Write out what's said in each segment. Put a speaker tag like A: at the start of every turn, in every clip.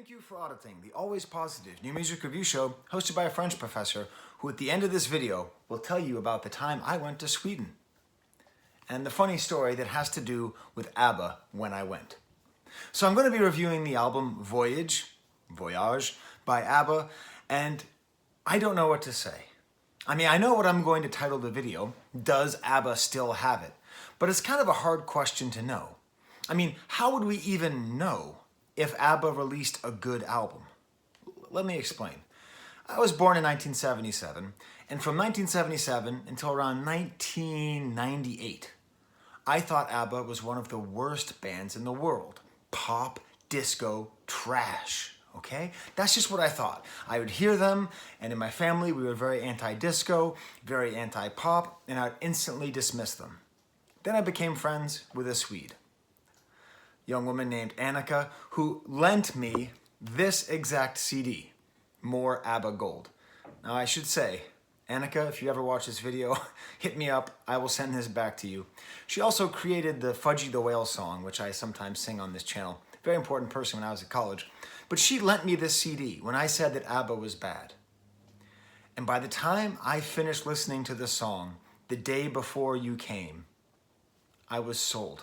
A: Thank you for auditing the always positive new music review show hosted by a French professor who at the end of this video will tell you about the time I went to Sweden and the funny story that has to do with Abba when I went. So I'm going to be reviewing the album Voyage by Abba, and I don't know what to say. I know what I'm going to title the video, Does Abba Still Have It? But it's kind of a hard question to know. How would we even know if Abba released a good album? Let me explain. I was born in 1977, and from 1977 until around 1998, I thought Abba was one of the worst bands in the world. Pop, disco, trash, okay? That's just what I thought. I would hear them, and in my family we were very anti-disco, very anti-pop, and I would instantly dismiss them. Then I became friends with a Swede, young woman named Annika, who lent me this exact CD, More Abba Gold. Now I should say, Annika, if you ever watch this video, hit me up, I will send this back to you. She also created the Fudgy the Whale song, which I sometimes sing on this channel. Very important person when I was at college. But she lent me this CD when I said that Abba was bad. And by the time I finished listening to the song, The Day Before You Came, I was sold.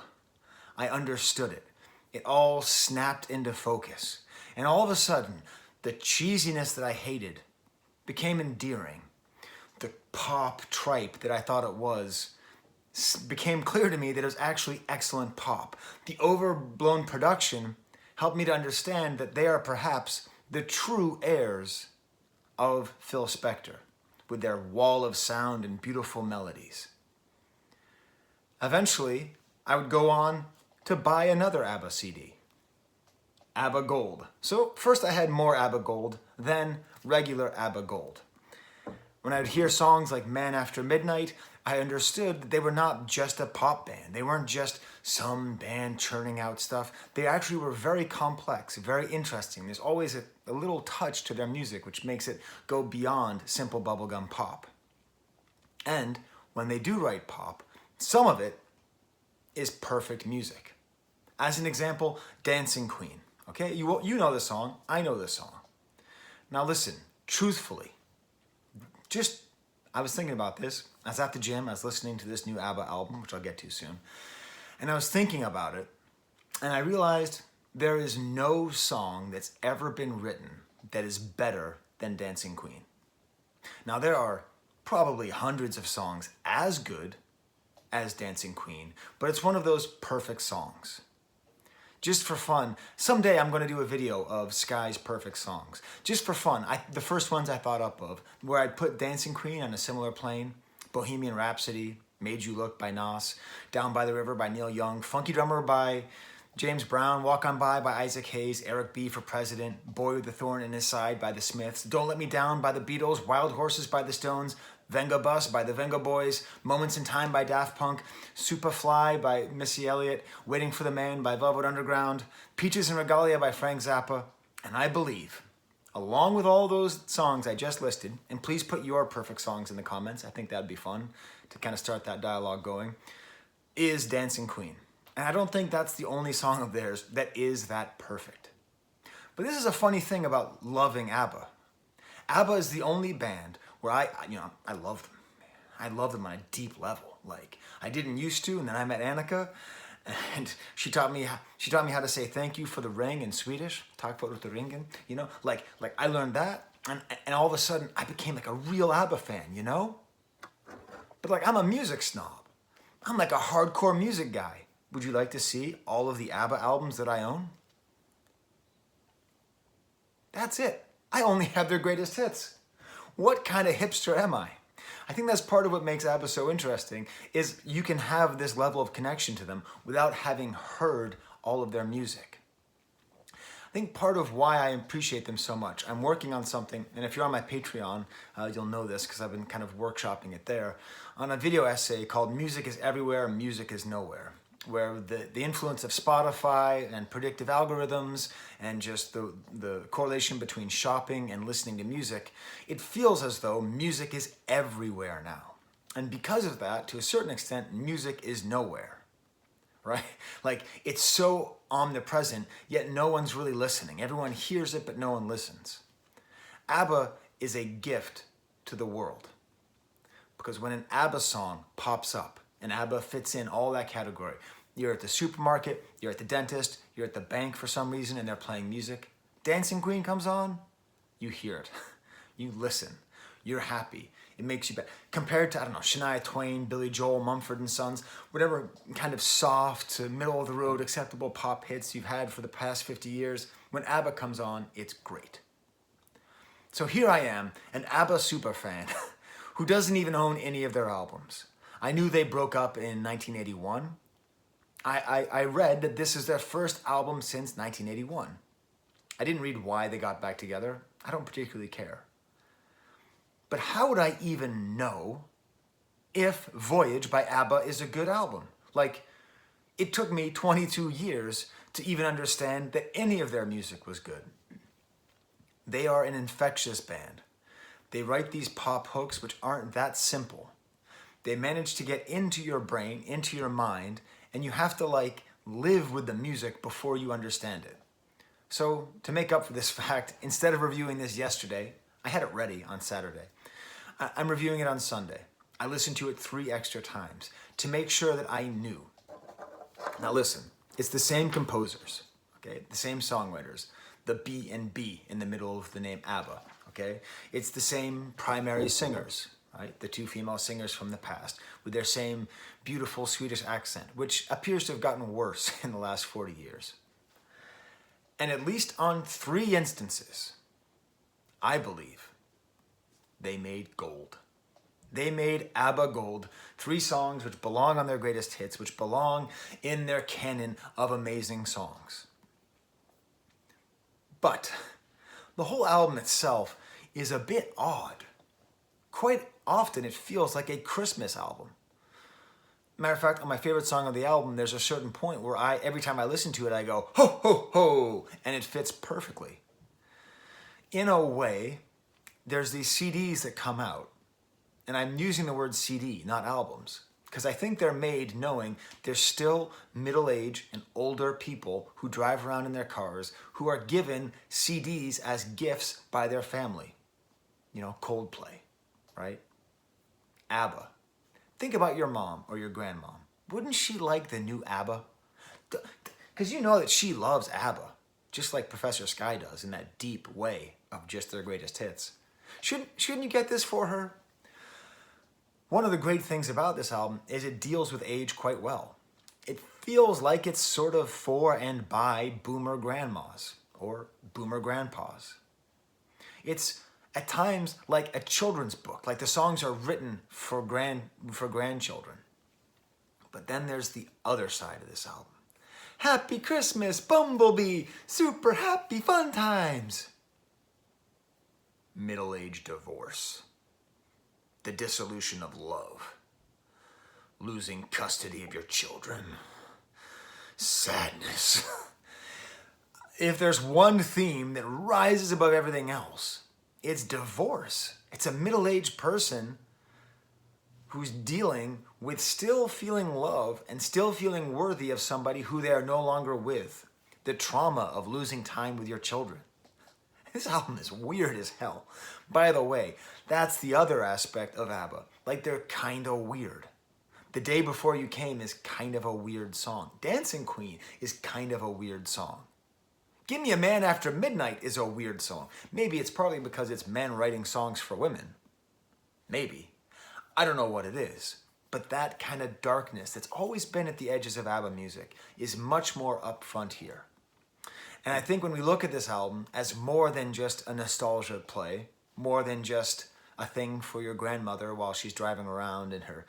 A: I understood it. It all snapped into focus. And all of a sudden, the cheesiness that I hated became endearing. The pop tripe that I thought it was became clear to me that it was actually excellent pop. The overblown production helped me to understand that they are perhaps the true heirs of Phil Spector, with their wall of sound and beautiful melodies. Eventually, I would go on to buy another Abba CD, Abba Gold. So first I had More Abba Gold, then regular Abba Gold. When I would hear songs like Man After Midnight, I understood that they were not just a pop band. They weren't just some band churning out stuff. They actually were very complex, very interesting. There's always a little touch to their music which makes it go beyond simple bubblegum pop. And when they do write pop, some of it is perfect music. As an example, Dancing Queen. Okay, you know the song, I know the song. Now listen, truthfully, I was thinking about this. I was at the gym, I was listening to this new ABBA album, which I'll get to soon. And I was thinking about it, and I realized there is no song that's ever been written that is better than Dancing Queen. Now there are probably hundreds of songs as good as Dancing Queen, but it's one of those perfect songs. Just for fun, someday I'm going to do a video of Skye's perfect songs. Just for fun, the first ones I thought up of, where I'd put Dancing Queen on a similar plane, Bohemian Rhapsody, Made You Look by Nas, Down by the River by Neil Young, Funky Drummer by James Brown, Walk On By Isaac Hayes, Eric B. for President, Boy with the Thorn in His Side by the Smiths, Don't Let Me Down by the Beatles, Wild Horses by the Stones, Venga Bus by the Venga Boys, Moments in Time by Daft Punk, Superfly by Missy Elliott, Waiting for the Man by Velvet Underground, Peaches and Regalia by Frank Zappa, and I believe, along with all those songs I just listed, and please put your perfect songs in the comments, I think that'd be fun to kind of start that dialogue going, is Dancing Queen. And I don't think that's the only song of theirs that is that perfect. But this is a funny thing about loving ABBA. ABBA is the only band where I love them. I love them on a deep level. Like, I didn't used to, and then I met Annika, and she taught me how to say thank you for the ring in Swedish. Tack för the ringen. Like I learned that, and all of a sudden I became like a real ABBA fan, But I'm a music snob. I'm like a hardcore music guy. Would you like to see all of the ABBA albums that I own? That's it. I only have their greatest hits. What kind of hipster am I? I think that's part of what makes ABBA so interesting, is you can have this level of connection to them without having heard all of their music. I think part of why I appreciate them so much, I'm working on something, and if you're on my Patreon, you'll know this because I've been kind of workshopping it there, on a video essay called Music is Everywhere, Music is Nowhere, where the influence of Spotify and predictive algorithms and just the correlation between shopping and listening to music, it feels as though music is everywhere now. And because of that, to a certain extent, music is nowhere. right? Like it's so omnipresent, yet no one's really listening. Everyone hears it, but no one listens. ABBA is a gift to the world. Because when an ABBA song pops up, and ABBA fits in all that category, you're at the supermarket, you're at the dentist, you're at the bank for some reason, and they're playing music. Dancing Queen comes on, you hear it. You listen. You're happy. It makes you better. Compared to, I don't know, Shania Twain, Billy Joel, Mumford & Sons, whatever kind of soft to middle-of-the-road acceptable pop hits you've had for the past 50 years, when ABBA comes on, it's great. So here I am, an ABBA superfan who doesn't even own any of their albums. I knew they broke up in 1981. I read that this is their first album since 1981. I didn't read why they got back together. I don't particularly care. But how would I even know if Voyage by ABBA is a good album? Like, it took me 22 years to even understand that any of their music was good. They are an infectious band. They write these pop hooks which aren't that simple. They manage to get into your brain, into your mind, and you have to like live with the music before you understand it. So to make up for this fact, instead of reviewing this yesterday, I had it ready on Saturday. I'm reviewing it on Sunday. I listened to it 3 extra times to make sure that I knew. Now listen, it's the same composers, okay? The same songwriters, the B and B in the middle of the name ABBA, okay? It's the same primary singers, right? The 2 female singers from the past with their same beautiful Swedish accent, which appears to have gotten worse in the last 40 years. And at least on 3 instances, I believe, they made gold. They made ABBA Gold, 3 songs which belong on their greatest hits, which belong in their canon of amazing songs. But the whole album itself is a bit odd. Quite often it feels like a Christmas album. Matter of fact, on my favorite song of the album, there's a certain point where every time I listen to it, I go, ho, ho, ho, and it fits perfectly. In a way, there's these CDs that come out, and I'm using the word CD, not albums, because I think they're made knowing there's still middle-aged and older people who drive around in their cars who are given CDs as gifts by their family. You know, Coldplay, right? ABBA. Think about your mom or your grandmom. Wouldn't she like the new ABBA? Because you know that she loves ABBA, just like Professor Skye does in that deep way of just their greatest hits. Shouldn't you get this for her? One of the great things about this album is it deals with age quite well. It feels like it's sort of for and by boomer grandmas or boomer grandpas. It's at times like a children's book, like the songs are written for grandchildren. But then there's the other side of this album. Happy Christmas, Bumblebee, super happy fun times. Middle-aged divorce. The dissolution of love. Losing custody of your children. Sadness. If there's one theme that rises above everything else, it's divorce. It's a middle-aged person who's dealing with still feeling love and still feeling worthy of somebody who they are no longer with. The trauma of losing time with your children. This album is weird as hell. By the way, that's the other aspect of ABBA. Like, they're kind of weird. The Day Before You Came is kind of a weird song. Dancing Queen is kind of a weird song. Give Me a Man After Midnight is a weird song. Maybe it's partly because it's men writing songs for women. Maybe. I don't know what it is. But that kind of darkness that's always been at the edges of ABBA music is much more upfront here. And I think when we look at this album as more than just a nostalgia play, more than just a thing for your grandmother while she's driving around in her,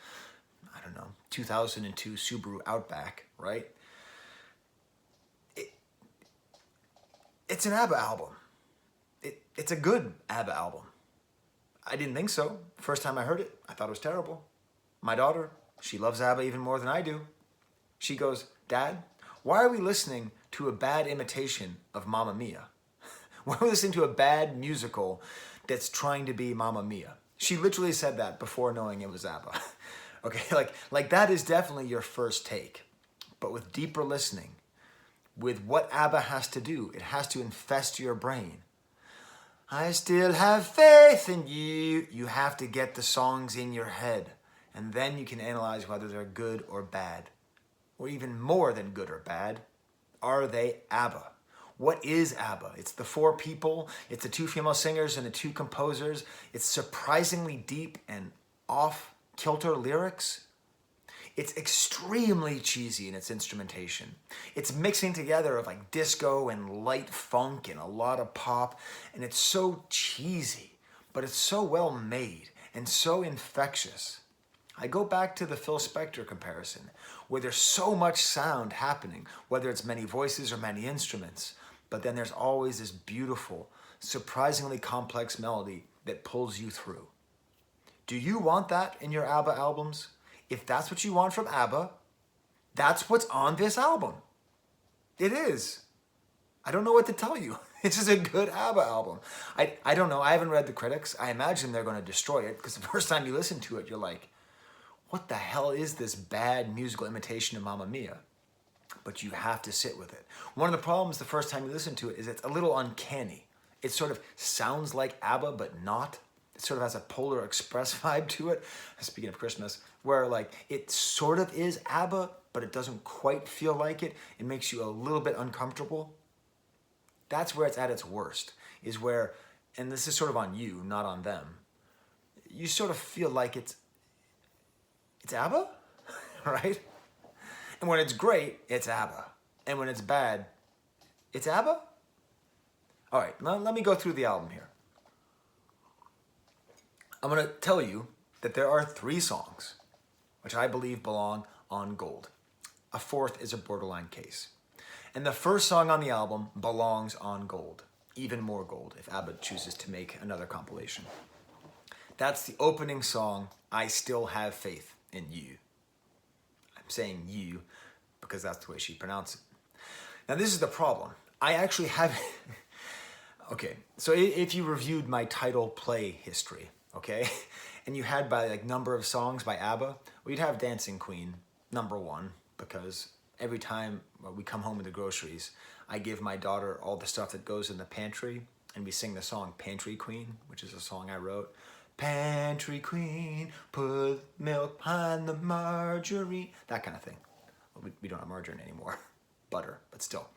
A: 2002 Subaru Outback, right? It's an ABBA album. It's a good ABBA album. I didn't think so. First time I heard it, I thought it was terrible. My daughter, she loves ABBA even more than I do. She goes, Dad, why are we listening to a bad imitation of Mamma Mia? Why are we listening to a bad musical that's trying to be Mamma Mia? She literally said that before knowing it was ABBA. Okay, like that is definitely your first take. but with deeper listening, with what ABBA has to do. It has to infest your brain. I still have faith in you. You have to get the songs in your head, and then you can analyze whether they're good or bad, or even more than good or bad. Are they ABBA? What is ABBA? It's the four people, it's the two female singers and the two composers. It's surprisingly deep and off-kilter lyrics. It's extremely cheesy in its instrumentation. It's mixing together of like disco and light funk and a lot of pop, and it's so cheesy, but it's so well made and so infectious. I go back to the Phil Spector comparison, where there's so much sound happening, whether it's many voices or many instruments, but then there's always this beautiful, surprisingly complex melody that pulls you through. Do you want that in your ABBA albums? If that's what you want from ABBA, that's what's on this album. It is. I don't know what to tell you. This is a good ABBA album. I don't know. I haven't read the critics. I imagine they're going to destroy it because the first time you listen to it, you're like, what the hell is this bad musical imitation of Mamma Mia? But you have to sit with it. One of the problems the first time you listen to it is it's a little uncanny. It sort of sounds like ABBA, but not. It sort of has a Polar Express vibe to it. Speaking of Christmas, where like it sort of is ABBA, but it doesn't quite feel like it. It makes you a little bit uncomfortable. That's where it's at its worst, is where, and this is sort of on you, not on them, you sort of feel like it's ABBA, right? And when it's great, it's ABBA. And when it's bad, it's ABBA? All right, let me go through the album here. I'm going to tell you that there are 3 songs which I believe belong on Gold. A 4th is a borderline case. And the first song on the album belongs on Gold. Even more Gold if ABBA chooses to make another compilation. That's the opening song, I Still Have Faith in You. I'm saying you because that's the way she pronounced it. Now this is the problem. I actually have... Okay, so if you reviewed my title play history, okay, and you had by like number of songs by ABBA, well, you'd have Dancing Queen, number 1, because every time we come home with the groceries, I give my daughter all the stuff that goes in the pantry, and we sing the song Pantry Queen, which is a song I wrote. Pantry Queen, put milk behind the margarine, that kind of thing. Well, we don't have margarine anymore, butter, but still.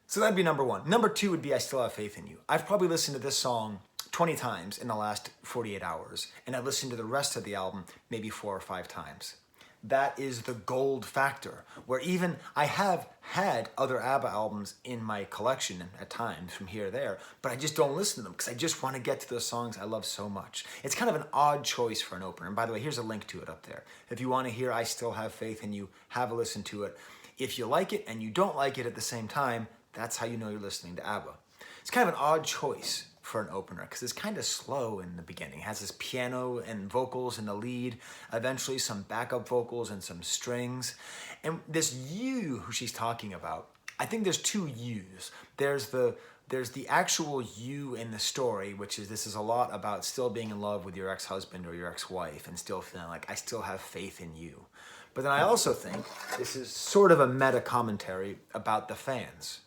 A: So that'd be number 1. Number 2 would be I Still Have Faith in You. I've probably listened to this song 20 times in the last 48 hours, and I've listened to the rest of the album maybe 4 or 5 times. That is the Gold factor, where even I have had other ABBA albums in my collection at times from here or there, but I just don't listen to them because I just want to get to those songs I love so much. It's kind of an odd choice for an opener. And by the way, here's a link to it up there. If you want to hear I Still Have Faith in You, have a listen to it. If you like it and you don't like it at the same time, that's how you know you're listening to ABBA. It's kind of an odd choice for an opener because it's kind of slow in the beginning. It has this piano and vocals in the lead, eventually some backup vocals and some strings. And this you who she's talking about, I think there's 2 yous. There's the actual you in the story, which is this is a lot about still being in love with your ex-husband or your ex-wife and still feeling like I still have faith in you. But then I also think this is sort of a meta commentary about the fans.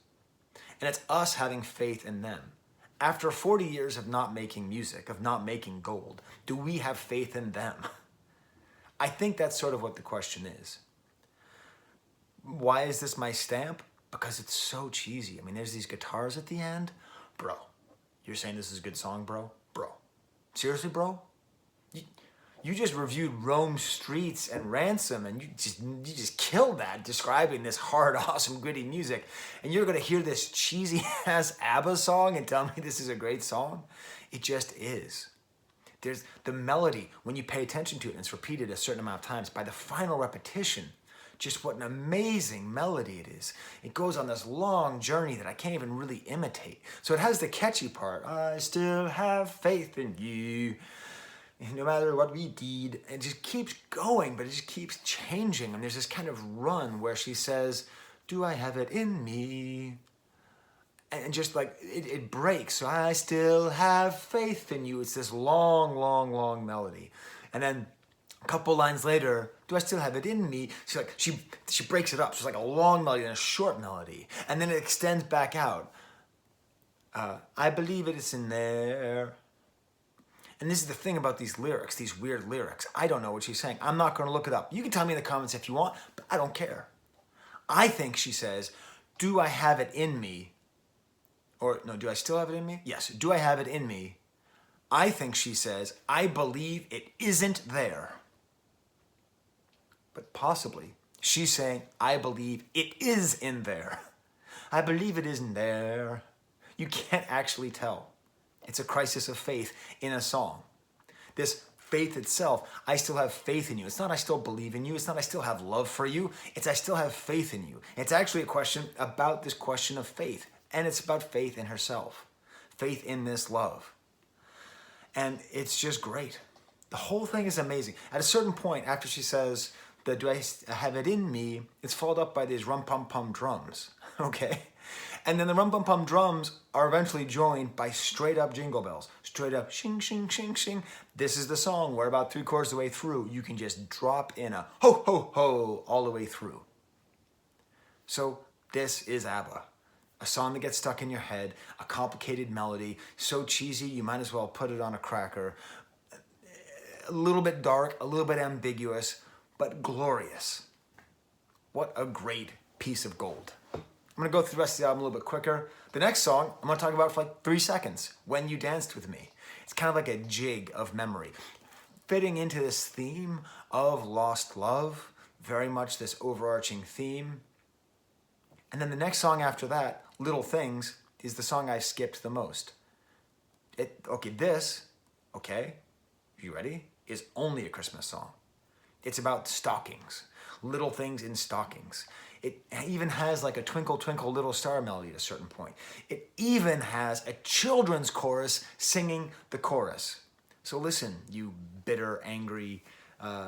A: And it's us having faith in them. After 40 years of not making music, of not making Gold, do we have faith in them? I think that's sort of what the question is. Why is this my stamp? Because it's so cheesy. I mean, there's these guitars at the end. Bro, you're saying this is a good song, bro? Bro. Seriously, bro? You just reviewed Rome Streets and Ransom, and you just killed that, describing this hard, awesome, gritty music. And you're going to hear this cheesy-ass ABBA song and tell me this is a great song? It just is. There's the melody, when you pay attention to it, and it's repeated a certain amount of times, by the final repetition, just what an amazing melody it is. It goes on this long journey that I can't even really imitate. So it has the catchy part, I still have faith in you. No matter what we did, it just keeps going, but it just keeps changing. And there's this kind of run where she says, do I have it in me? And just like, it breaks. So I still have faith in you. It's this long, long, long melody. And then A couple lines later, do I still have it in me? She breaks it up. So it's like a long melody and a short melody. And then it extends back out. I believe it is in there. And this is the thing about these lyrics, these weird lyrics. I don't know what she's saying. I'm not going to look it up. You can tell me in the comments if you want, but I don't care. I think she says, do I have it in me? Or no, do I still have it in me? Yes, do I have it in me? I think she says, I believe it isn't there. But possibly, she's saying, I believe it is in there. I believe it isn't there. You can't actually tell. It's a crisis of faith in a song. This faith itself, I still have faith in you. It's not I still believe in you. It's not I still have love for you. It's I still have faith in you. It's actually a question about this question of faith. And it's about faith in herself. Faith in this love. And it's just great. The whole thing is amazing. At a certain point, after she says, do I have it in me, it's followed up by these rum-pum-pum drums, okay? And then the rum-pum-pum drums are eventually joined by straight up jingle bells. Straight up shing, shing, shing, shing. This is the song where about 3/4 of the way through, you can just drop in a ho, ho, ho all the way through. So this is ABBA. A song that gets stuck in your head, a complicated melody, so cheesy you might as well put it on a cracker. A little bit dark, a little bit ambiguous, but glorious. What a great piece of gold. I'm gonna go through the rest of the album a little bit quicker. The next song, I'm gonna talk about for like 3 seconds, When You Danced With Me. It's kind of like a jig of memory. Fitting into this theme of lost love, very much this overarching theme. And then the next song after that, Little Things, is the song I skipped the most. This, you ready, is only a Christmas song. It's about stockings, little things in stockings. It even has like a Twinkle Twinkle Little Star melody at a certain point. It even has a children's chorus singing the chorus. So listen, you bitter, angry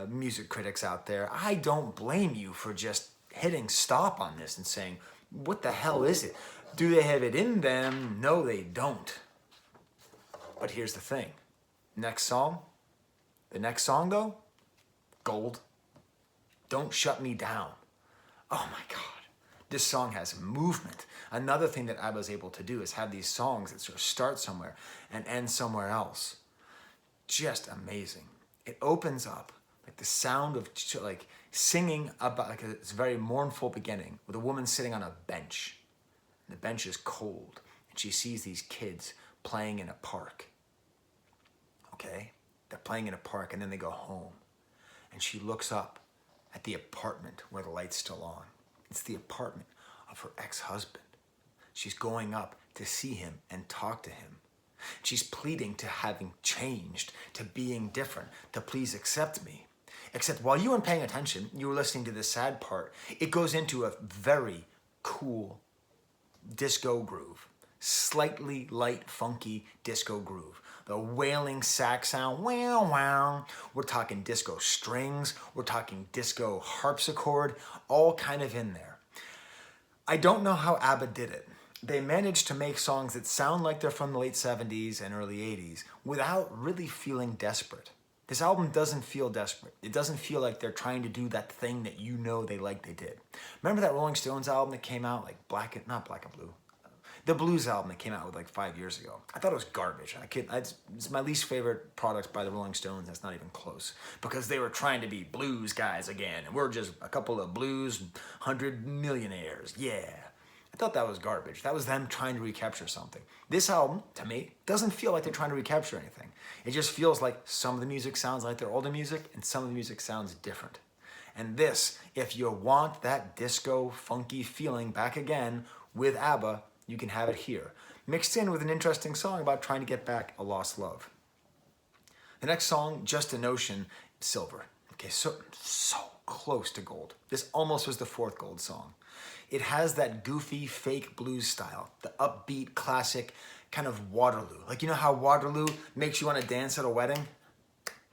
A: music critics out there, I don't blame you for just hitting stop on this and saying, what the hell is it? Do they have it in them? No, they don't. But here's the thing. Next song. The next song, though, gold. Don't Shut Me Down. Oh my God. This song has movement. Another thing that ABBA is able to do is have these songs that sort of start somewhere and end somewhere else. Just amazing. It opens up like the sound of like singing about like it's a very mournful beginning with a woman sitting on a bench. And the bench is cold and she sees these kids playing in a park. Okay? They're playing in a park and then they go home. And she looks up at the apartment where the light's still on. It's the apartment of her ex-husband. She's going up to see him and talk to him. She's pleading to having changed, to being different, to please accept me. Except while you weren't paying attention, you were listening to the sad part, it goes into a very cool disco groove. Slightly light, funky disco groove. The wailing sax sound, wow, wow. We're talking disco strings, we're talking disco harpsichord, all kind of in there. I don't know how ABBA did it. They managed to make songs that sound like they're from the late 70s and early 80s without really feeling desperate. This album doesn't feel desperate. It doesn't feel like they're trying to do that thing that you know they did. Remember that Rolling Stones album that came out like not Black and Blue? The Blues album that came out like 5 years ago. I thought it was garbage. It's my least favorite product by the Rolling Stones. That's not even close. Because they were trying to be blues guys again. And we're just a couple of blues 100 millionaires. Yeah. I thought that was garbage. That was them trying to recapture something. This album, to me, doesn't feel like they're trying to recapture anything. It just feels like some of the music sounds like their older music and some of the music sounds different. And this, if you want that disco, funky feeling back again with ABBA, you can have it here, mixed in with an interesting song about trying to get back a lost love. The next song, Just a Notion, silver. Okay, so close to gold. This almost was the 4th gold song. It has that goofy, fake blues style, the upbeat, classic kind of Waterloo. Like, you know how Waterloo makes you want to dance at a wedding?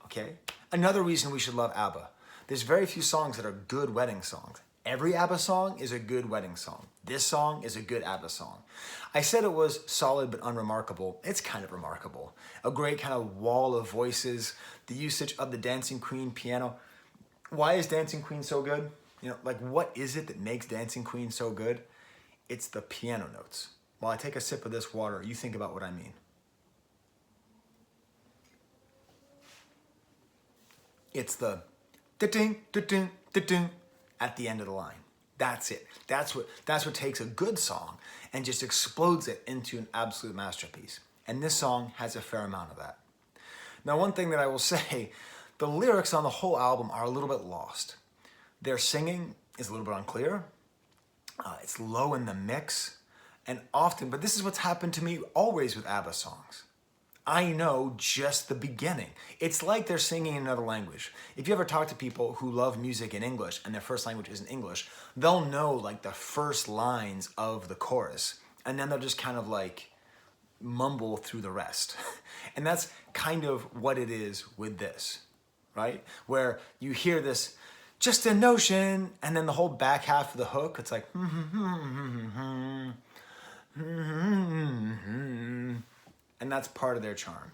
A: Okay. Another reason we should love ABBA. There's very few songs that are good wedding songs. Every ABBA song is a good wedding song. This song is a good ABBA song. I said it was solid but unremarkable. It's kind of remarkable. A great kind of wall of voices, the usage of the Dancing Queen piano. Why is Dancing Queen so good? You know, like what is it that makes Dancing Queen so good? It's the piano notes. While I take a sip of this water, you think about what I mean. It's the da-ding, da-ding, da-ding at the end of the line. That's it. That's what takes a good song and just explodes it into an absolute masterpiece. And this song has a fair amount of that. Now, one thing that I will say, the lyrics on the whole album are a little bit lost. Their singing is a little bit unclear. It's low in the mix. And often, but this is what's happened to me always with ABBA songs. I know just the beginning. It's like they're singing in another language. If you ever talk to people who love music in English and their first language isn't English, they'll know like the first lines of the chorus, and then they'll just kind of like mumble through the rest. And that's kind of what it is with this, right? Where you hear this, just a notion, and then the whole back half of the hook, it's like, and that's part of their charm.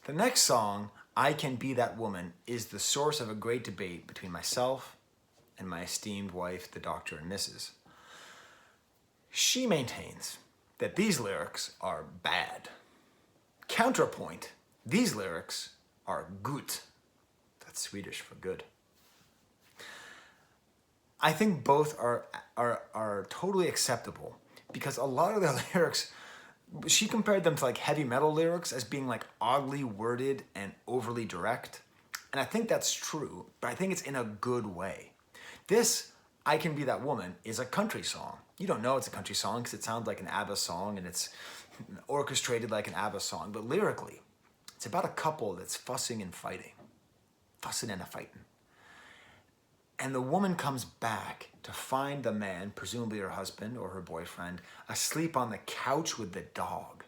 A: The next song, I Can Be That Woman, is the source of a great debate between myself and my esteemed wife, the Dr. and Mrs. She maintains that these lyrics are bad. Counterpoint, these lyrics are gut. That's Swedish for good. I think both are totally acceptable because a lot of the lyrics, she compared them to like heavy metal lyrics as being like oddly worded and overly direct. And I think that's true, but I think it's in a good way. This, I Can Be That Woman, is a country song. You don't know it's a country song because it sounds like an ABBA song and it's orchestrated like an ABBA song. But lyrically, it's about a couple that's fussing and fighting. Fussing and a-fighting. And the woman comes back to find the man, presumably her husband or her boyfriend, asleep on the couch with the dog.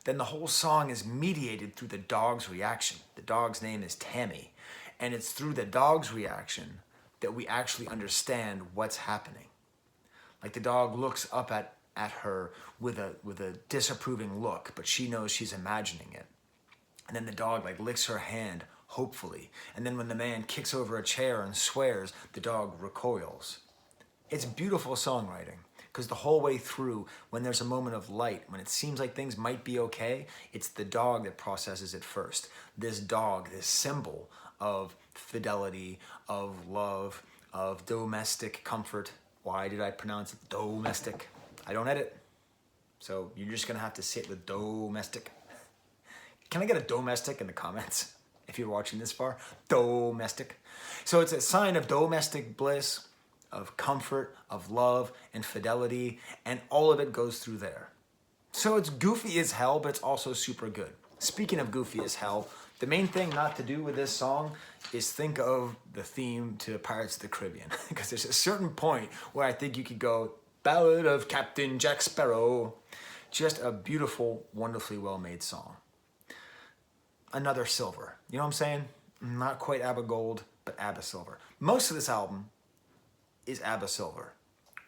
A: Then the whole song is mediated through the dog's reaction. The dog's name is Tammy. And it's through the dog's reaction that we actually understand what's happening. Like the dog looks up at her with a disapproving look, but she knows she's imagining it. And then the dog like licks her hand, hopefully. And then when the man kicks over a chair and swears, the dog recoils. It's beautiful songwriting because the whole way through, when there's a moment of light, when it seems like things might be okay, it's the dog that processes it first. This dog, this symbol of fidelity, of love, of domestic comfort. Why did I pronounce it domestic? I don't edit. So you're just gonna have to sit with domestic. Can I get a domestic in the comments? If you're watching this far, domestic. So it's a sign of domestic bliss, of comfort, of love, and fidelity, and all of it goes through there. So it's goofy as hell, but it's also super good. Speaking of goofy as hell, the main thing not to do with this song is think of the theme to Pirates of the Caribbean, because there's a certain point where I think you could go, Ballad of Captain Jack Sparrow. Just a beautiful, wonderfully well-made song. Another silver. You know what I'm saying? Not quite Abba Gold, but Abba Silver. Most of this album is Abba Silver,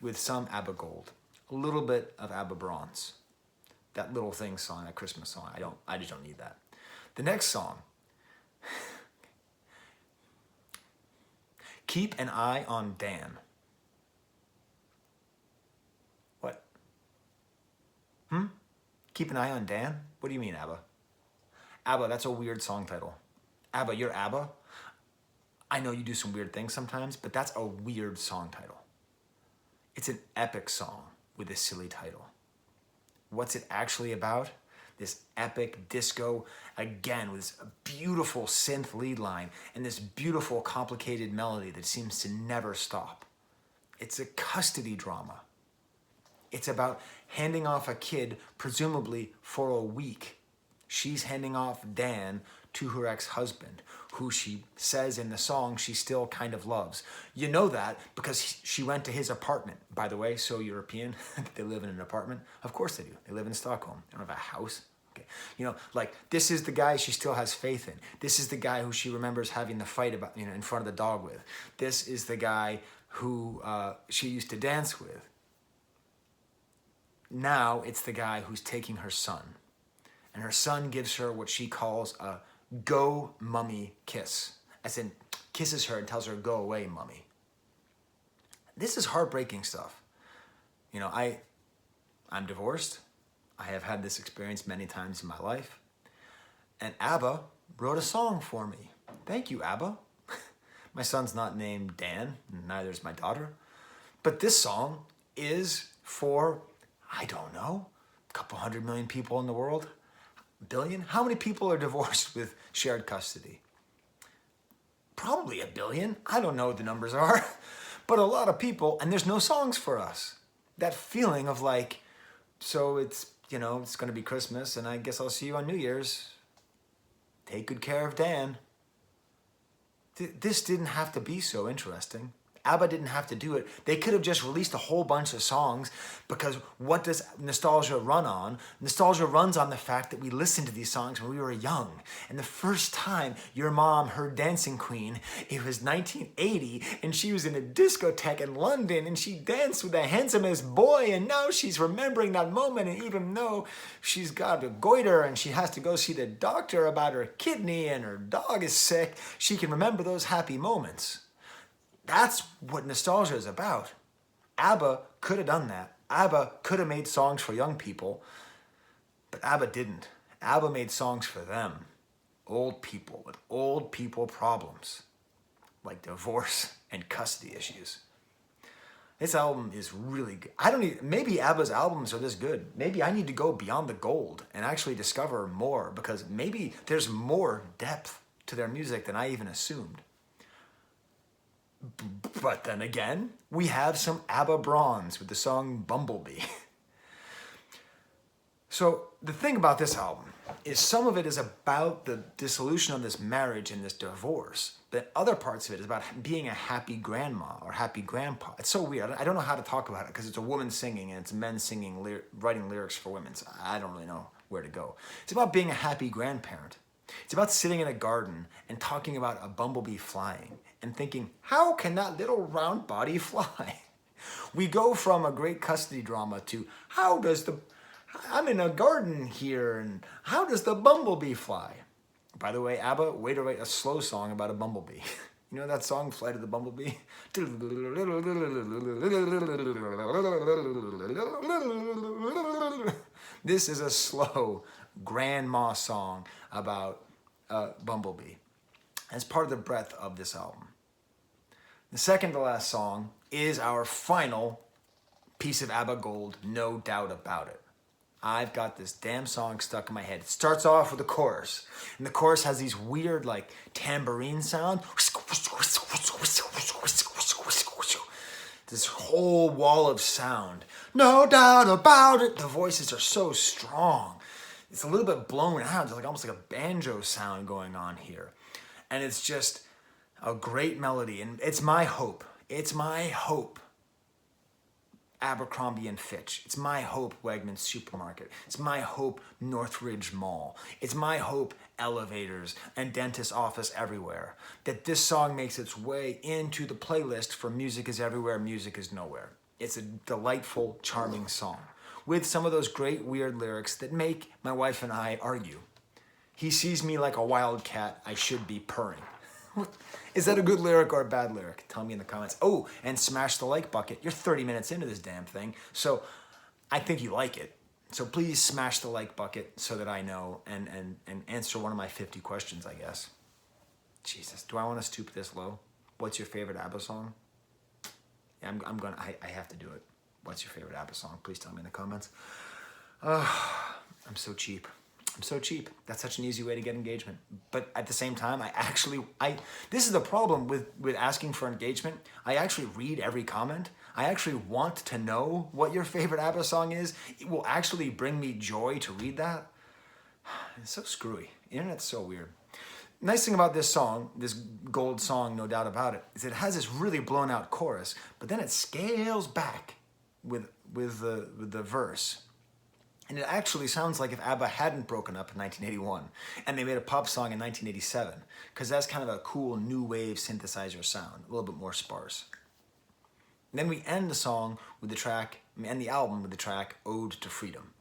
A: with some Abba Gold, a little bit of Abba Bronze. That Little Things song, that Christmas song, I just don't need that. The next song, Keep an Eye on Dan. What? Keep an Eye on Dan? What do you mean, Abba? Abba, that's a weird song title. Abba, you're Abba? I know you do some weird things sometimes, but that's a weird song title. It's an epic song with a silly title. What's it actually about? This epic disco, again, with this beautiful synth lead line and this beautiful complicated melody that seems to never stop. It's a custody drama. It's about handing off a kid, presumably for a week. She's handing off Dan to her ex-husband, who she says in the song she still kind of loves. You know that because she went to his apartment. By the way, so European, they live in an apartment. Of course they do. They live in Stockholm. They don't have a house. Okay. You know, like this is the guy she still has faith in. This is the guy who she remembers having the fight about, in front of the dog with. This is the guy who she used to dance with. Now it's the guy who's taking her son. And her son gives her what she calls a go mummy kiss. As in, kisses her and tells her, go away, mummy. This is heartbreaking stuff. You know, I'm divorced. I have had this experience many times in my life. And Abba wrote a song for me. Thank you, Abba. My son's not named Dan, neither is my daughter. But this song is for, I don't know, a couple 100 million people in the world. Billion? How many people are divorced with shared custody? Probably 1 billion. I don't know what the numbers are. But a lot of people, and there's no songs for us. That feeling of like, so it's, you know, it's going to be Christmas and I guess I'll see you on New Year's. Take good care of Dan. This didn't have to be so interesting. Abba didn't have to do it. They could have just released a whole bunch of songs, because what does nostalgia run on? Nostalgia runs on the fact that we listened to these songs when we were young. And the first time your mom heard Dancing Queen, it was 1980, and she was in a discotheque in London, and she danced with the handsomest boy, and now she's remembering that moment, and even though she's got a goiter and she has to go see the doctor about her kidney and her dog is sick, she can remember those happy moments. That's what nostalgia is about. Abba could have done that. Abba could have made songs for young people, but Abba didn't. Abba made songs for them, old people with old people problems, like divorce and custody issues. This album is really good. Maybe Abba's albums are this good. Maybe I need to go beyond the gold and actually discover more, because maybe there's more depth to their music than I even assumed. But then again, we have some Abba bronze with the song Bumblebee. So the thing about this album is some of it is about the dissolution of this marriage and this divorce. But other parts of it is about being a happy grandma or happy grandpa. It's so weird. I don't know how to talk about it, because it's a woman singing and it's men singing, writing lyrics for women. So I don't really know where to go. It's about being a happy grandparent. It's about sitting in a garden and talking about a bumblebee flying and thinking, how can that little round body fly? We go from a great custody drama to I'm in a garden here, and how does the bumblebee fly? By the way, Abba, way to write a slow song about a bumblebee. You know that song, Flight of the Bumblebee? This is a slow grandma song about Bumblebee. As part of the breadth of this album. The second to last song is our final piece of Abba Gold, no doubt about it. I've got this damn song stuck in my head. It starts off with a chorus, and the chorus has these weird like tambourine sound. This whole wall of sound. No doubt about it. The voices are so strong. It's a little bit blown out. It's like almost like a banjo sound going on here. And it's just a great melody. And it's my hope. It's my hope. Abercrombie and Fitch. It's my hope, Wegmans Supermarket. It's my hope, Northridge Mall. It's my hope, elevators and dentist office everywhere. That this song makes its way into the playlist for Music is Everywhere, Music is Nowhere. It's a delightful, charming song with some of those great, weird lyrics that make my wife and I argue. He sees me like a wild cat, I should be purring. Is that a good lyric or a bad lyric? Tell me in the comments. Oh, and smash the like bucket. You're 30 minutes into this damn thing, so I think you like it. So please smash the like bucket so that I know and answer one of my 50 questions, I guess. Jesus, do I want to stoop this low? What's your favorite Abba song? Yeah, I have to do it. What's your favorite Abba song? Please tell me in the comments. I'm so cheap. I'm so cheap. That's such an easy way to get engagement. But at the same time, this is the problem with asking for engagement. I actually read every comment. I actually want to know what your favorite Abba song is. It will actually bring me joy to read that. It's so screwy. The internet's so weird. Nice thing about this song, this gold song, no doubt about it, is it has this really blown out chorus, but then it scales back with the verse. And it actually sounds like if Abba hadn't broken up in 1981 and they made a pop song in 1987, because that's kind of a cool new wave synthesizer sound, a little bit more sparse. And then we end the song with the track, we end the album with the track Ode to Freedom.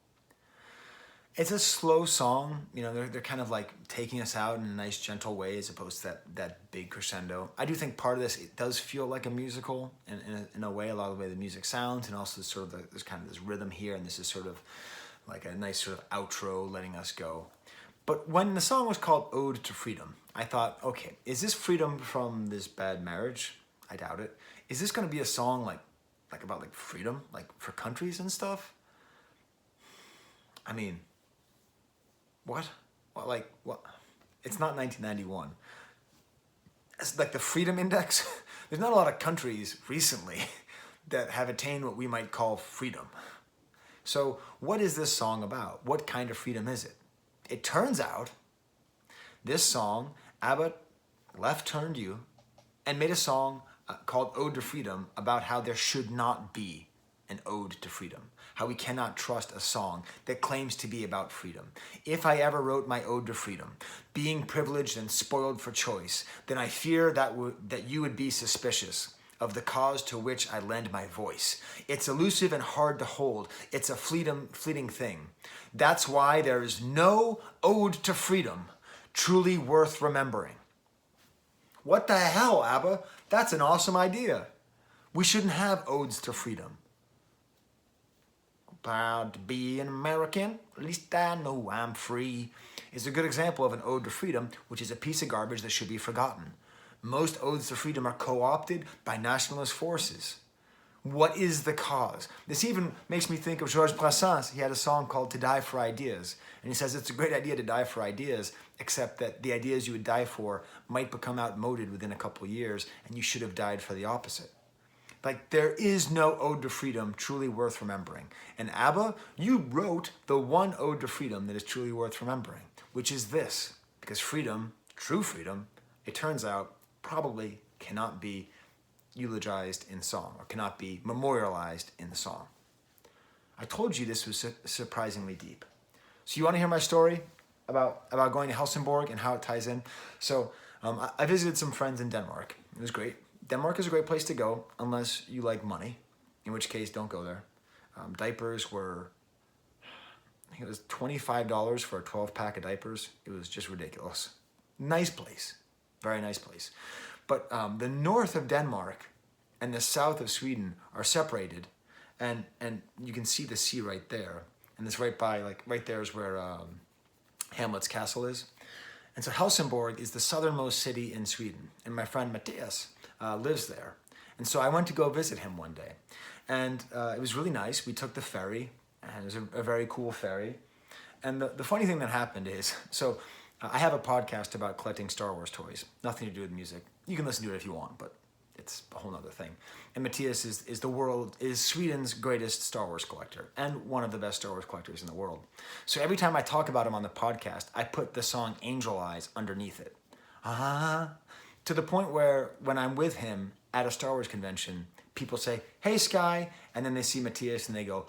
A: It's a slow song, you know, they're kind of like taking us out in a nice gentle way as opposed to that big crescendo. I do think part of this, it does feel like a musical in a way, a lot of the way the music sounds, and also sort of there's kind of this rhythm here, and this is sort of like a nice sort of outro letting us go. But when the song was called Ode to Freedom, I thought, okay, is this freedom from this bad marriage? I doubt it. Is this gonna be a song like about like freedom, like for countries and stuff? I mean, what? What? It's not 1991. It's like the Freedom Index. There's not a lot of countries recently that have attained what we might call freedom. So what is this song about? What kind of freedom is it? It turns out this song, Abba left-turned you and made a song called Ode to Freedom about how there should not be an ode to freedom, how we cannot trust a song that claims to be about freedom. If I ever wrote my ode to freedom, being privileged and spoiled for choice, then I fear that you would be suspicious of the cause to which I lend my voice. It's elusive and hard to hold. It's a fleeting thing. That's why there is no ode to freedom truly worth remembering. What the hell, Abba? That's an awesome idea. We shouldn't have odes to freedom. Proud to be an American, at least I know I'm free, is a good example of an ode to freedom, which is a piece of garbage that should be forgotten. Most odes to freedom are co-opted by nationalist forces. What is the cause? This even makes me think of Georges Brassens. He had a song called To Die for Ideas. And he says it's a great idea to die for ideas, except that the ideas you would die for might become outmoded within a couple of years, and you should have died for the opposite. Like, there is no ode to freedom truly worth remembering. And Abba, you wrote the one ode to freedom that is truly worth remembering, which is this. Because freedom, true freedom, it turns out, probably cannot be eulogized in song or cannot be memorialized in the song. I told you this was surprisingly deep. So you want to hear my story about going to Helsingborg and how it ties in? So I visited some friends in Denmark. It was great. Denmark is a great place to go unless you like money, in which case don't go there. Diapers were, I think it was $25 for a 12-pack of diapers. It was just ridiculous. Nice place, very nice place. But the north of Denmark and the south of Sweden are separated, and you can see the sea right there. And it's right by, like, right there is where Hamlet's castle is. And so Helsingborg is the southernmost city in Sweden, and my friend Matthias lives there. And so I went to go visit him one day, and it was really nice. We took the ferry, and it was a very cool ferry. And the funny thing that happened is, so I have a podcast about collecting Star Wars toys, nothing to do with music. You can listen to it if you want, but it's a whole other thing. And Matthias is Sweden's greatest Star Wars collector and one of the best Star Wars collectors in the world. So every time I talk about him on the podcast, I put the song Angel Eyes underneath it. To the point where when I'm with him at a Star Wars convention, people say, "Hey, Skye," and then they see Matthias and they go,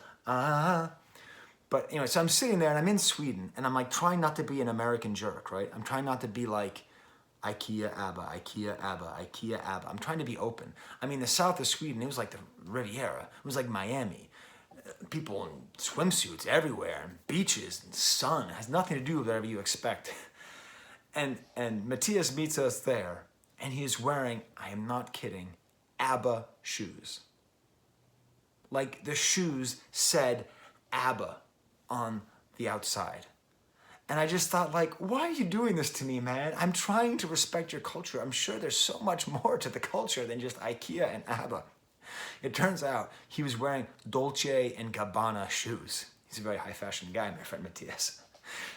A: But anyway, so I'm sitting there and I'm in Sweden and I'm like trying not to be an American jerk, right? I'm trying not to be like, IKEA Abba, IKEA Abba, IKEA Abba. I'm trying to be open. I mean, the south of Sweden, it was like the Riviera. It was like Miami. People in swimsuits everywhere, and beaches, and sun. It has nothing to do with whatever you expect. And Matthias meets us there, and he is wearing, I am not kidding, Abba shoes. Like the shoes said Abba on the outside. And I just thought, like, why are you doing this to me, man? I'm trying to respect your culture. I'm sure there's so much more to the culture than just IKEA and Abba. It turns out he was wearing Dolce & Gabbana shoes. He's a very high-fashion guy, my friend Matthias.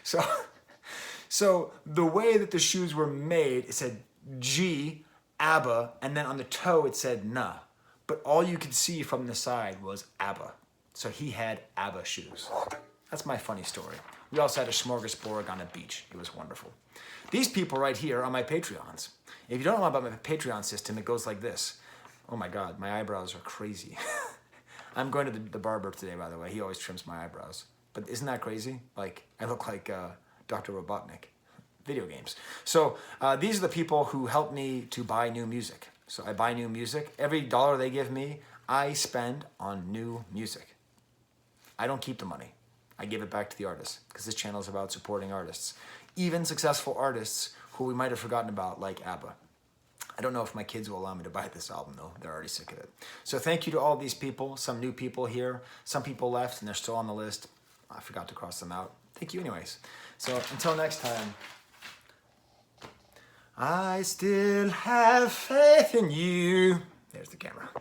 A: So the way that the shoes were made, it said G, Abba, and then on the toe it said Na. But all you could see from the side was Abba. So he had Abba shoes. That's my funny story. We also had a smorgasbord on a beach. It was wonderful. These people right here are my Patreons. If you don't know about my Patreon system, it goes like this. Oh my God, my eyebrows are crazy. I'm going to the barber today, by the way. He always trims my eyebrows. But isn't that crazy? Like, I look like Dr. Robotnik. Video games. So these are the people who help me to buy new music. So I buy new music. Every dollar they give me, I spend on new music. I don't keep the money. I give it back to the artists because this channel is about supporting artists, even successful artists who we might have forgotten about, like Abba. I don't know if my kids will allow me to buy this album though. They're already sick of it. So thank you to all these people, some new people here, some people left and they're still on the list. I forgot to cross them out. Thank you anyways. So until next time, I still have faith in you. There's the camera.